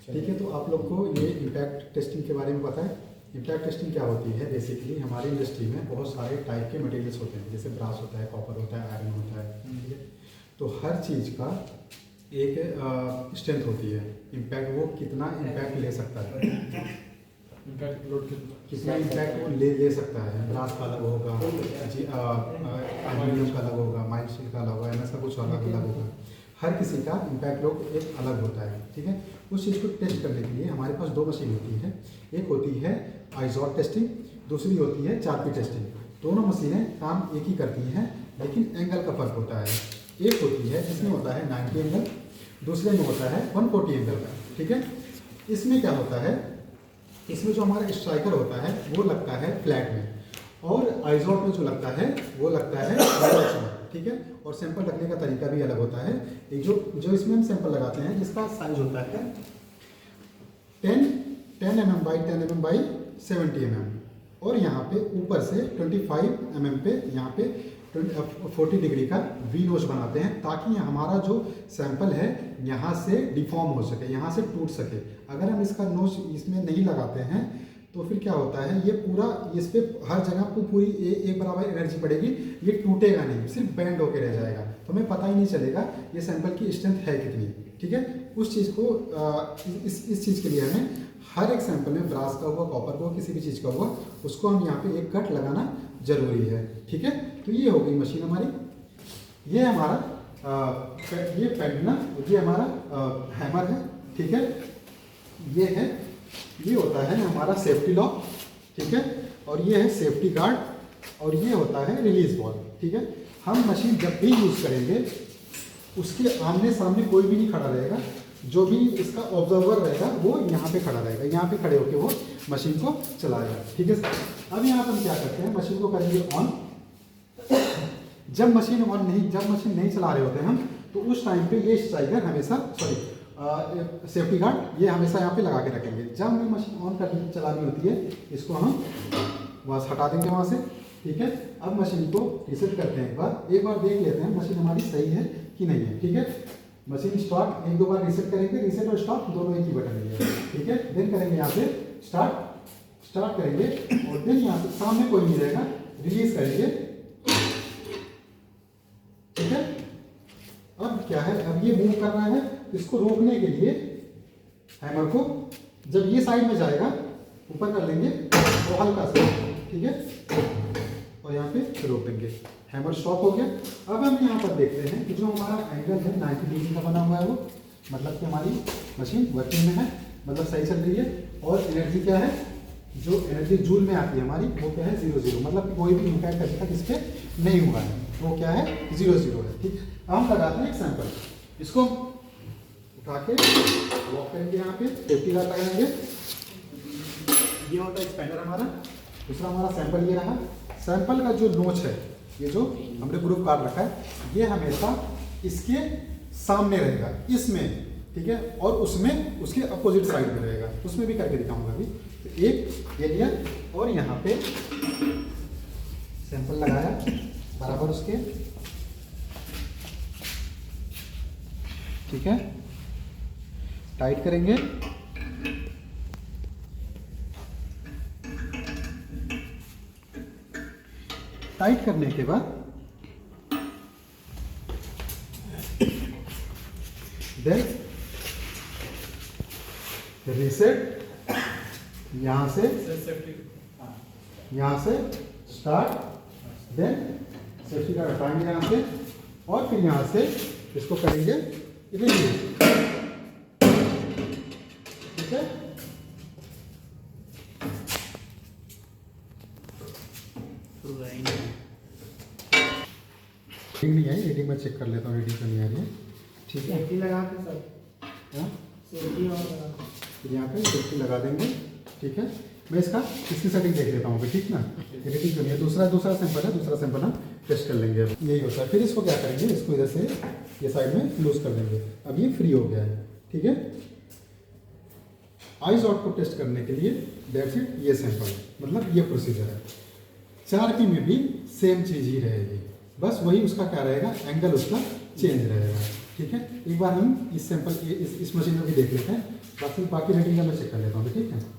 ठीक है, तो आप लोग को ये इम्पैक्ट टेस्टिंग के बारे में पता है। इम्पैक्ट टेस्टिंग क्या होती है? बेसिकली हमारी इंडस्ट्री में बहुत सारे टाइप के मटेरियल्स होते हैं, जैसे ब्रास होता है, कॉपर होता है, आयरन होता है, ठीक है। तो हर चीज़ का एक स्ट्रेंथ होती है, इम्पैक्ट वो कितना इम्पैक्ट ले सकता है, इम्पैक्ट लोड कितना इम्पैक्ट वो ले सकता है। ब्रास का अलग होगा, एल्यूमिनियम का अलग होगा, माइल्ड स्टील का अलग होगा, एमएस का कुछ अलग होगा। हर किसी का इम्पैक्ट लोड एक अलग होता है, ठीक है। उस चीज़ को टेस्ट करने के लिए हमारे पास दो मशीन होती है, एक होती है आइजॉट टेस्टिंग, दूसरी होती है चारपी टेस्टिंग। दोनों मशीनें काम एक ही करती हैं, लेकिन एंगल का फ़र्क होता है। एक होती है जिसमें होता है 90 एंगल, दूसरे में होता है 140 एंगल का, ठीक है। इसमें क्या होता है, इसमें जो हमारा स्ट्राइकर होता है वो लगता है फ्लैट में, और आइजॉट में जो लगता है वो लगता है बॉक्स में, ठीक है। और सैंपल रखने का तरीका भी अलग होता है। एक जो इसमें हम सैंपल लगाते हैं जिसका साइज होता है 10 mm by 10 mm by 70 mm, और यहाँ पे ऊपर से 25 mm पे यहाँ पे 40 डिग्री का वी नोच बनाते हैं, ताकि हमारा जो सैंपल है यहाँ से डिफॉर्म हो सके, यहाँ से टूट सके। अगर हम इसका नोच इसमें नहीं लगाते हैं तो फिर क्या होता है, ये पूरा इस पे हर जगह को पूरी एक बराबर एनर्जी पड़ेगी, ये टूटेगा नहीं, सिर्फ बैंड होके रह जाएगा, तो हमें पता ही नहीं चलेगा ये सैंपल की स्ट्रेंथ है कितनी, ठीक है। उस चीज़ को इस चीज़ के लिए हमें हर एक सैंपल में ब्रास का हुआ, कॉपर का हुआ, किसी भी चीज़ का हुआ, उसको हम यहाँ पे एक कट लगाना जरूरी है, ठीक है। तो ये हो गई मशीन हमारी, ये हमारा ये पेंडुलम, ये हमारा हैमर है, ठीक है। ये होता है हमारा सेफ्टी लॉक, ठीक है, और ये है सेफ्टी गार्ड, और ये होता है रिलीज बॉल, ठीक है। हम मशीन जब भी यूज़ करेंगे उसके आमने सामने कोई भी नहीं खड़ा रहेगा, जो भी इसका ऑब्जर्वर रहेगा वो यहाँ पे खड़ा रहेगा, यहाँ पे खड़े होकर वो मशीन को चलाएगा, ठीक है। अब यहाँ पर हम क्या करते हैं, मशीन को करेंगे ऑन। जब मशीन नहीं चला रहे होते हम, तो उस टाइम पे ये स्ट्राइकर हमेशा सेफ्टी गार्ड ये हमेशा यहाँ पे लगा के रखेंगे। जब हमें मशीन ऑन करनी चलानी होती है, इसको हम बस हटा देंगे वहाँ से, ठीक है। अब मशीन को रिसेट करते हैं, एक बार देख लेते हैं मशीन हमारी सही है कि नहीं है, ठीक है। मशीन स्टार्ट एक दो बार रिसेट करेंगे, रिसेट और स्टार्ट दोनों एक ही बटन है, ठीक है। देन करेंगे यहाँ से स्टार्ट करेंगे, और देन यहाँ से सामने कोई नहीं रहेगा, रिलीज करेंगे, ठीक है। अब क्या है, अब ये मूव कर रहा है, इसको रोकने के लिए हैमर को जब ये साइड में जाएगा ऊपर कर लेंगे और हल्का सा, ठीक है, और यहाँ पे रोक देंगे, हैमर स्टॉप हो गया। अब हम यहाँ पर देखते हैं कि जो हमारा एंगल है 90 डिग्री का बना हुआ है, वो मतलब कि हमारी मशीन वर्किंग में है, मतलब सही चल रही है। और एनर्जी क्या है, जो एनर्जी जूल में आती है हमारी, वो क्या है 0 मतलब कि कोई भी इम्पैक्ट अभी तक इस पर नहीं हुआ है, वो क्या है 0 है, ठीक। अब हम लगाते हैं एक सैंपल, इसको उठा के वॉक करेंगे, यहाँ पे सेफ्टी गार्ड लगाएंगे, ये होता है एक्सपेंडर हमारा। दूसरा हमारा सैंपल ये रहा, सैंपल का जो नोच है, ये जो हमने ग्रुप कार्ड रखा है, ये हमेशा इसके सामने रहेगा, इसमें, ठीक है, और उसमें उसके अपोजिट साइड में रहेगा, उसमें भी करके दिखाऊंगा अभी। तो एक ये लिया और यहाँ पे सैंपल लगाया बराबर उसके, ठीक है, टाइट करेंगे, टाइट करने के बाद देन रीसेट, यहाँ से स्टार्ट, देन सेफ्टी का हटाएंगे यहाँ से, और फिर यहाँ से इसको करेंगे रिलीज, ठीक है। रीडिंग नहीं आई, रीडिंग में चेक कर लेता हूँ, रीडिंग तो नहीं आ रही है, ठीक है। सेफ्टी लगा के सर, हाँ, सेफ्टी और लगा फिर यहाँ पे सेफ्टी लगा देंगे, ठीक है। मैं इसकी सेटिंग देख लेता हूँ, ठीक ना, रीडिंग तो नहीं है। दूसरा सैंपल है, दूसरा सैंपल हम टेस्ट कर लेंगे, अब यही होता है। फिर इसको क्या करेंगे, इसको इधर से ये साइड में लूज कर देंगे, अब ये फ्री हो गया है, ठीक है। आइजॉट को टेस्ट करने के लिए दैट्स इट, ये सैंपल, मतलब ये प्रोसीजर है। 4P में भी सेम चीज़ ही रहेगी, बस वही उसका क्या रहेगा, एंगल उसका चेंज रहेगा। ठीक है, एक बार हम इस सैंपल इस मशीन में भी देख लेते हैं, बाकी रेटिंग का मैं चेक कर लेता हूँ, ठीक है।